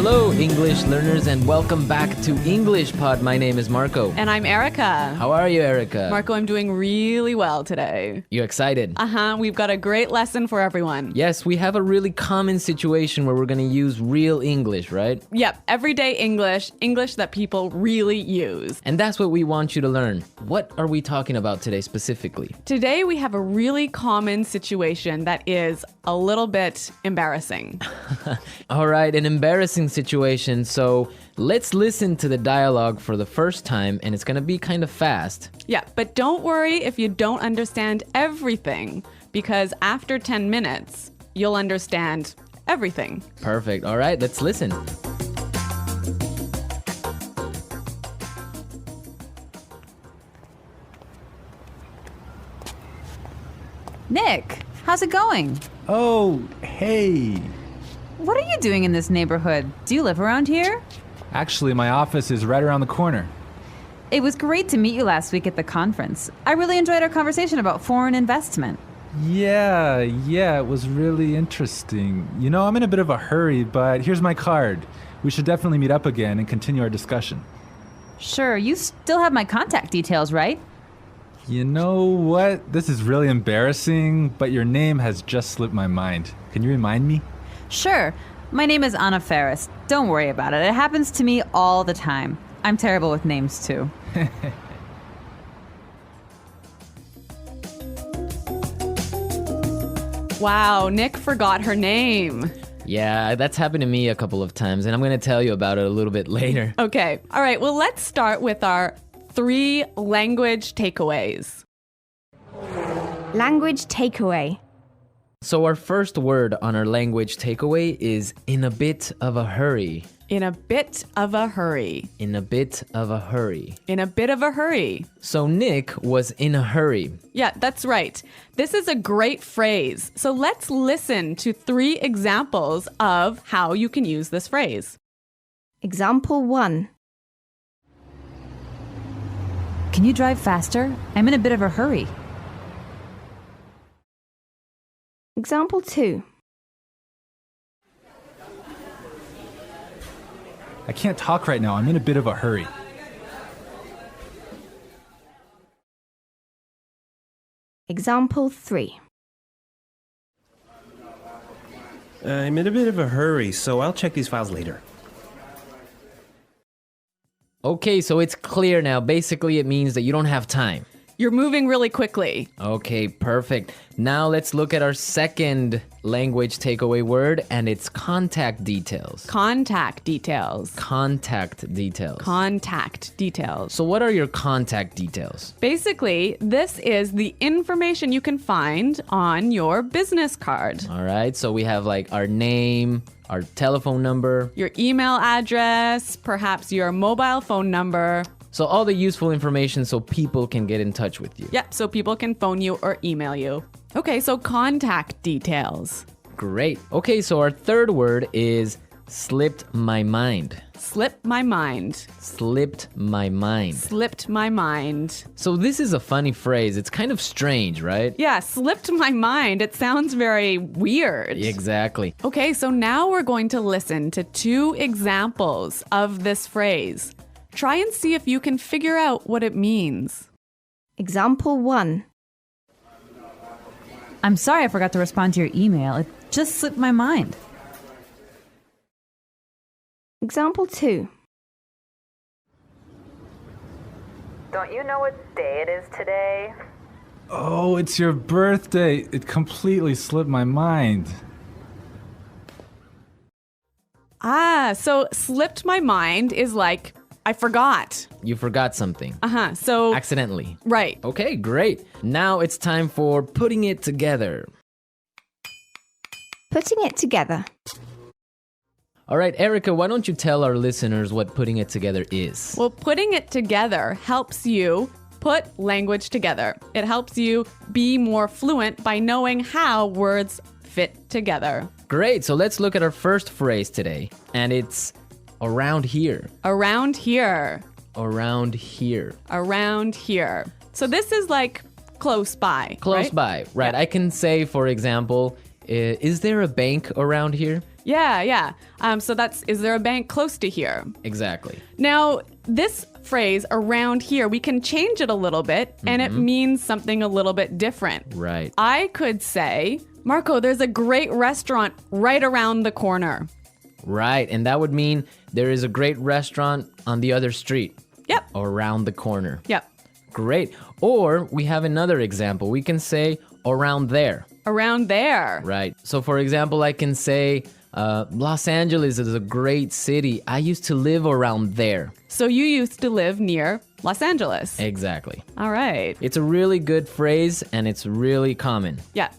Hello, English learners, and welcome back to English Pod. My name is Marco. And I'm Erica. How are you, Erica? Marco, I'm doing really well today. You excited? We've got a great lesson for everyone. Yes, we have a really common situation where we're going to use real English, right? Yep, everyday English, English that people really use. And that's what we want you to learn. What are we talking about today specifically? Today we have a really common situation that is a little bit embarrassing. All right, an embarrassing situation. So let's listen to the dialogue for the first time, and it's going to be kind of fast. Yeah, but don't worry if you don't understand everything, because after 10 minutes, you'll understand everything. Perfect. All right, let's listen. Nick, how's it going? Oh, hey. What are you doing in this neighborhood? Do you live around here? Actually, my office is right around the corner. It was great to meet you last week at the conference. I really enjoyed our conversation about foreign investment. Yeah, it was really interesting. You know, I'm in a bit of a hurry, but here's my card. We should definitely meet up again and continue our discussion. Sure, you still have my contact details, right? You know what? This is really embarrassing, but your name has just slipped my mind. Can you remind me? Sure. My name is Anna Ferris. Don't worry about it. It happens to me all the time. I'm terrible with names, too. Wow, Nick forgot her name. Yeah, that's happened to me a couple of times, and I'm going to tell you about it a little bit later. Okay, all right, well, let's start with our 3 language takeaways. Language takeaway. So our first word on our language takeaway is in a bit of a hurry. In a bit of a hurry. In a bit of a hurry. In a bit of a hurry. So Nick was in a hurry. Yeah, that's right. This is a great phrase. So let's listen to 3 examples of how you can use this phrase. Example 1. Can you drive faster? I'm in a bit of a hurry. Example 2. I can't talk right now. I'm in a bit of a hurry. Example 3. I'm in a bit of a hurry, so I'll check these files later. Okay, so it's clear now. Basically, it means that you don't have time. You're moving really quickly. Okay, perfect. Now let's look at our second language takeaway word, and it's contact details. Contact details. Contact details. Contact details. So what are your contact details? Basically, this is the information you can find on your business card. All right, so we have like our name, our telephone number. Your email address, perhaps your mobile phone number. So all the useful information so people can get in touch with you. Yep, so people can phone you or email you. Okay, so contact details. Great. Okay, so our third word is slipped my mind. Slipped my mind. Slipped my mind. Slipped my mind. So this is a funny phrase. It's kind of strange, right? Yeah, slipped my mind. It sounds very weird. Exactly. Okay, so now we're going to listen to 2 examples of this phrase. Try and see if you can figure out what it means. Example 1. I'm sorry I forgot to respond to your email. It just slipped my mind. Example 2. Don't you know what day it is today? Oh, it's your birthday. It completely slipped my mind. So slipped my mind is like, I forgot. You forgot something. So Accidentally. right. Okay, great. Now it's time for putting it together. Putting it together. All right, Erica, why don't you tell our listeners what putting it together is? Well, putting it together helps you put language together. It helps you be more fluent by knowing how words fit together. Great, so let's look at our first phrase today, and it's around here. Around here. Around here. Around here. So this is like close by. Close right? by, right. Yeah. I can say, for example, is there a bank around here? Yeah. So that's, is there a bank close to here? Exactly. Now, this phrase around here, we can change it a little bit and it means something a little bit different. Right. I could say, Marco, there's a great restaurant right around the corner. Right. And that would mean there is a great restaurant on the other street. Yep. Or around the corner. Yep. Great. Or we have another example. We can say around there. Around there. Right. So for example, I can say Los Angeles is a great city. I used to live around there. So you used to live near Los Angeles. Exactly. All right. It's a really good phrase and it's really common. Yeah.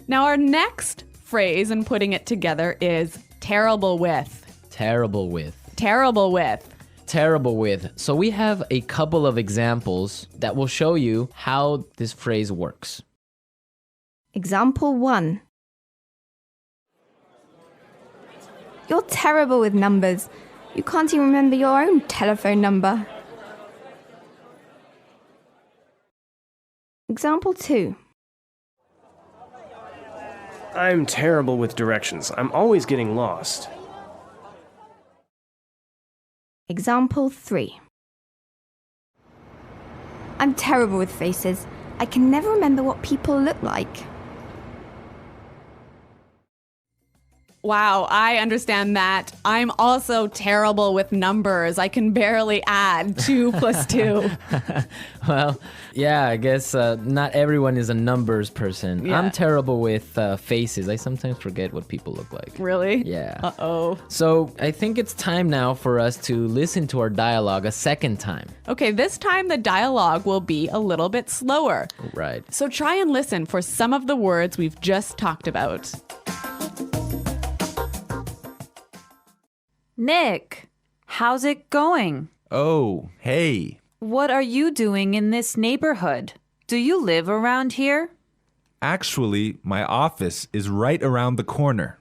Now our next phrase and putting it together is terrible with. Terrible with. Terrible with. Terrible with. So we have a couple of examples that will show you how this phrase works. Example 1. You're terrible with numbers. You can't even remember your own telephone number. Example 2. I'm terrible with directions. I'm always getting lost. Example 3. I'm terrible with faces. I can never remember what people look like. Wow, I understand that. I'm also terrible with numbers. I can barely add 2 plus 2. Well, yeah, I guess not everyone is a numbers person. Yeah. I'm terrible with faces. I sometimes forget what people look like. Really? Yeah. Uh-oh. So I think it's time now for us to listen to our dialogue a second time. Okay, this time the dialogue will be a little bit slower. Right. So try and listen for some of the words we've just talked about. Nick, how's it going? Oh, hey. What are you doing in this neighborhood? Do you live around here? Actually, my office is right around the corner.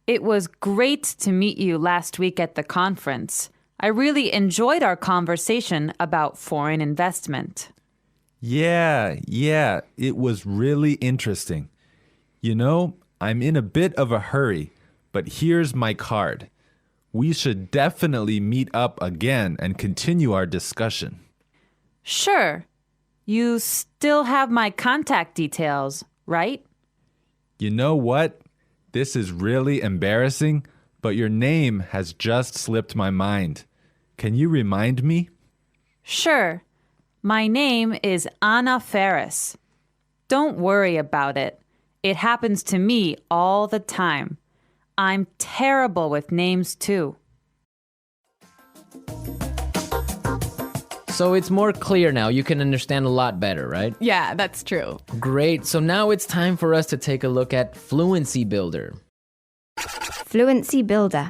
It was great to meet you last week at the conference. I really enjoyed our conversation about foreign investment. Yeah, it was really interesting. You know, I'm in a bit of a hurry, but here's my card. We should definitely meet up again and continue our discussion. Sure. You still have my contact details, right? You know what? This is really embarrassing, but your name has just slipped my mind. Can you remind me? Sure. My name is Anna Ferris. Don't worry about it. It happens to me all the time. I'm terrible with names too. So it's more clear now. You can understand a lot better, right? Yeah, that's true. Great. So now it's time for us to take a look at Fluency Builder. Fluency Builder.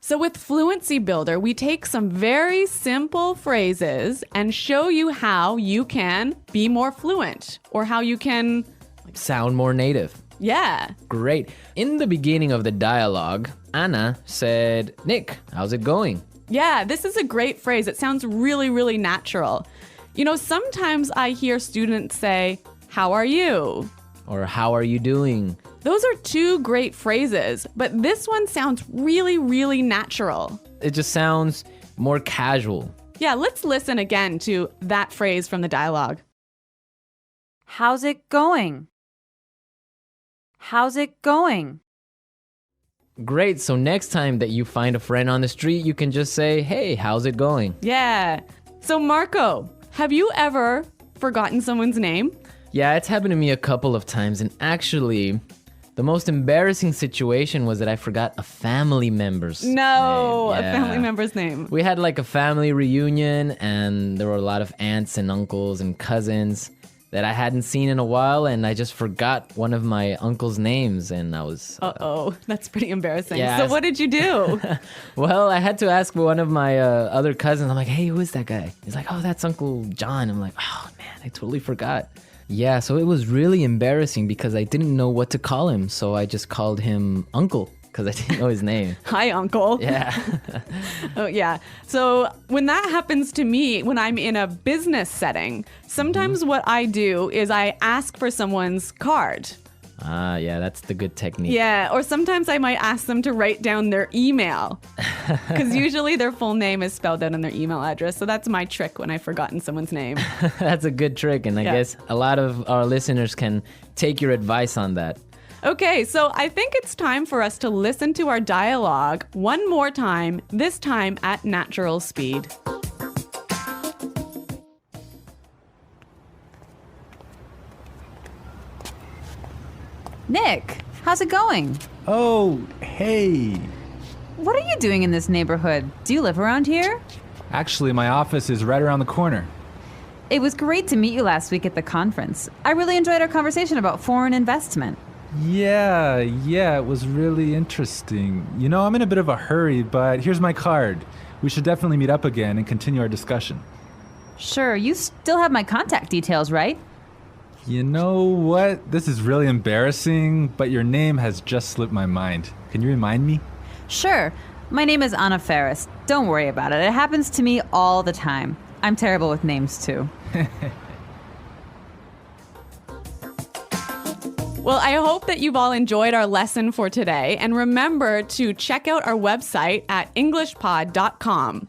So with Fluency Builder, we take some very simple phrases and show you how you can be more fluent or how you can, Sound more native. yeah. Great. In the beginning of the dialogue, Anna said, Nick, how's it going? Yeah, this is a great phrase. It sounds really, really natural. You know, sometimes I hear students say, how are you? Or how are you doing? Those are 2 great phrases, but this one sounds really, really natural. It just sounds more casual. Yeah, let's listen again to that phrase from the dialogue. How's it going? How's it going? Great. So next time that you find a friend on the street, you can just say, hey, how's it going? Yeah. So Marco, have you ever forgotten someone's name? Yeah, it's happened to me a couple of times. And actually, the most embarrassing situation was that I forgot a family member's name. A Yeah. family member's name. We had like a family reunion and there were a lot of aunts and uncles and cousins that I hadn't seen in a while, and I just forgot one of my uncle's names, and I was... Uh-oh, that's pretty embarrassing. Yeah, So what did you do? Well, I had to ask one of my other cousins. I'm like, hey, who is that guy? He's like, oh, that's Uncle John. I'm like, oh, man, I totally forgot. Yeah, so it was really embarrassing because I didn't know what to call him, so I just called him Uncle because I didn't know his name. Hi, Uncle. Yeah. Oh, yeah. So when that happens to me, when I'm in a business setting, sometimes what I do is I ask for someone's card. Ah, yeah, that's the good technique. Yeah, or sometimes I might ask them to write down their email because usually their full name is spelled out on their email address. So that's my trick when I've forgotten someone's name. That's a good trick, and I Yeah. guess a lot of our listeners can take your advice on that. Okay, so I think it's time for us to listen to our dialogue one more time, this time at natural speed. Nick, how's it going? Oh, hey. What are you doing in this neighborhood? Do you live around here? Actually, my office is right around the corner. It was great to meet you last week at the conference. I really enjoyed our conversation about foreign investment. Yeah, it was really interesting. You know, I'm in a bit of a hurry, but here's my card. We should definitely meet up again and continue our discussion. Sure, you still have my contact details, right? You know what? This is really embarrassing, but your name has just slipped my mind. Can you remind me? Sure. My name is Anna Ferris. Don't worry about it. It happens to me all the time. I'm terrible with names, too. Well, I hope that you've all enjoyed our lesson for today. And remember to check out our website at englishpod.com.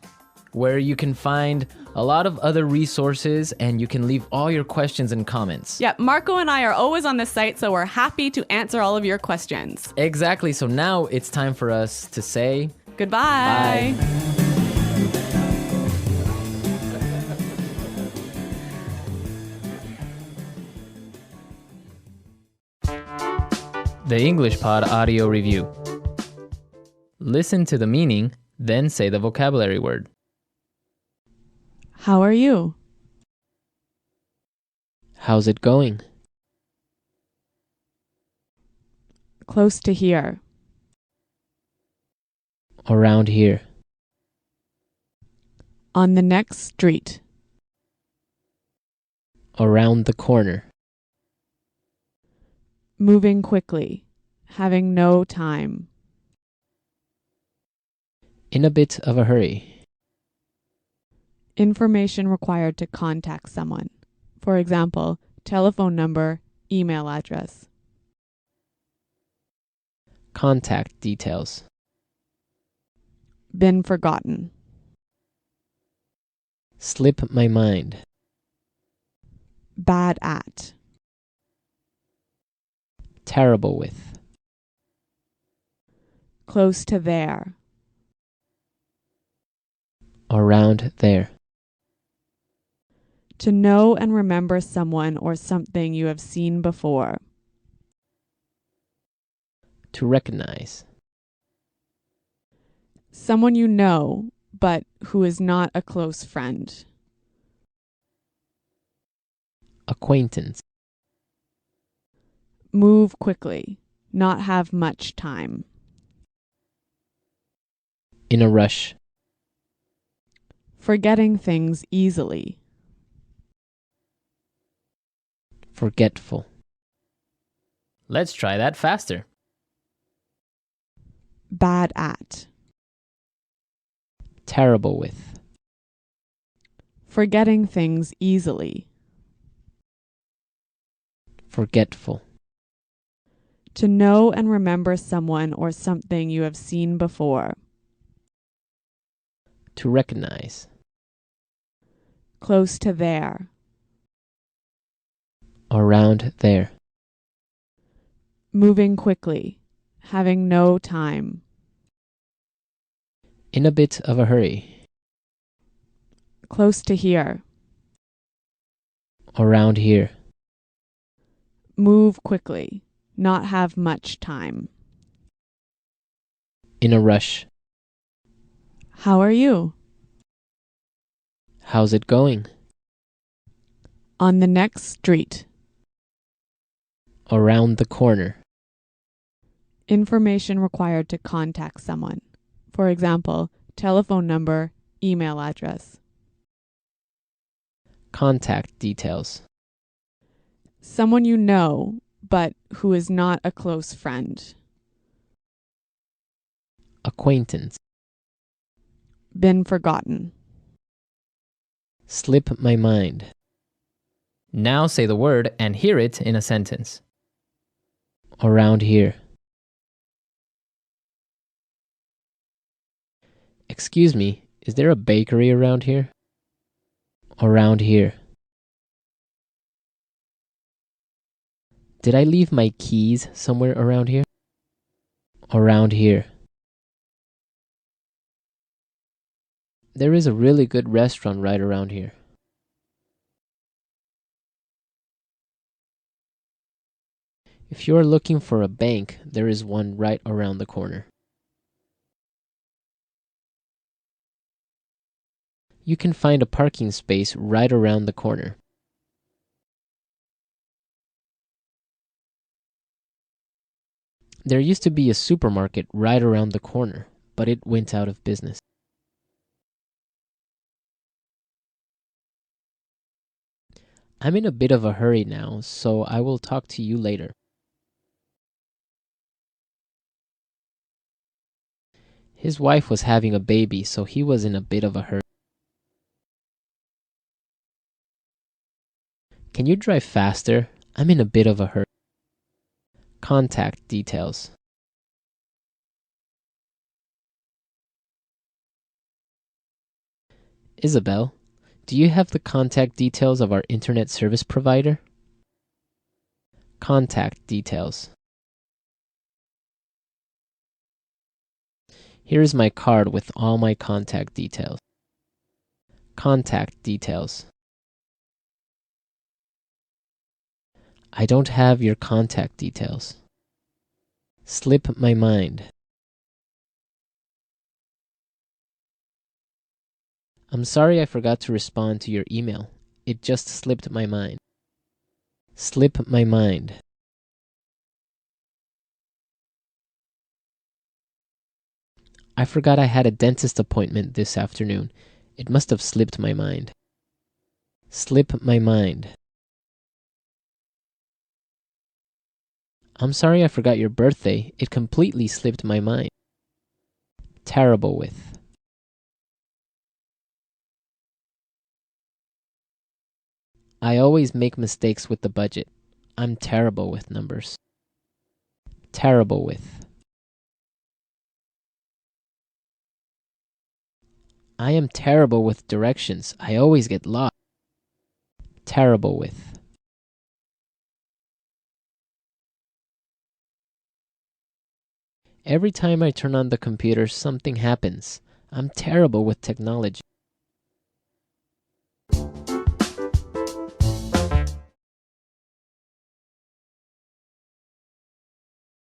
where you can find a lot of other resources and you can leave all your questions and comments. Yeah, Marco and I are always on the site, so we're happy to answer all of your questions. Exactly. So now it's time for us to say Goodbye. bye. The English Pod Audio Review. Listen to the meaning, then say the vocabulary word. How are you? How's it going? Close to here. Around here. On the next street. Around the corner. Moving quickly. Having no time. In a bit of a hurry. Information required to contact someone. For example, telephone number, email address. Contact details. Been forgotten. Slip my mind. Bad at. Terrible with. Close to there. Around there. To know and remember someone or something you have seen before. To recognize. Someone you know, but who is not a close friend. Acquaintance. Move quickly. Not have much time. In a rush. Forgetting things easily. Forgetful. Let's try that faster. Bad at. Terrible with. Forgetting things easily. Forgetful. To know and remember someone or something you have seen before. To recognize. Close to there. Around there. Moving quickly. Having no time. In a bit of a hurry. Close to here. Around here. Move quickly. Not have much time. In a rush. How are you? How's it going? On the next street. Around the corner. Information required to contact someone. For example, telephone number, email address. Contact details. Someone you know, but who is not a close friend. Acquaintance. Been forgotten. Slip my mind. Now say the word and hear it in a sentence. Around here. Excuse me, is there a bakery around here? Around here. Did I leave my keys somewhere around here? Around here. There is a really good restaurant right around here. If you are looking for a bank, there is one right around the corner. You can find a parking space right around the corner. There used to be a supermarket right around the corner, but it went out of business. I'm in a bit of a hurry now, so I will talk to you later. His wife was having a baby, so he was in a bit of a hurry. Can you drive faster? I'm in a bit of a hurry. Contact details. Isabel, do you have the contact details of our internet service provider? Contact details. Here is my card with all my contact details. Contact details. I don't have your contact details. Slip my mind. I'm sorry I forgot to respond to your email. It just slipped my mind. Slip my mind. I forgot I had a dentist appointment this afternoon. It must have slipped my mind. Slip my mind. I'm sorry I forgot your birthday. It completely slipped my mind. Terrible with. I always make mistakes with the budget. I'm terrible with numbers. Terrible with. I am terrible with directions. I always get lost. Terrible with. Every time I turn on the computer, something happens. I'm terrible with technology.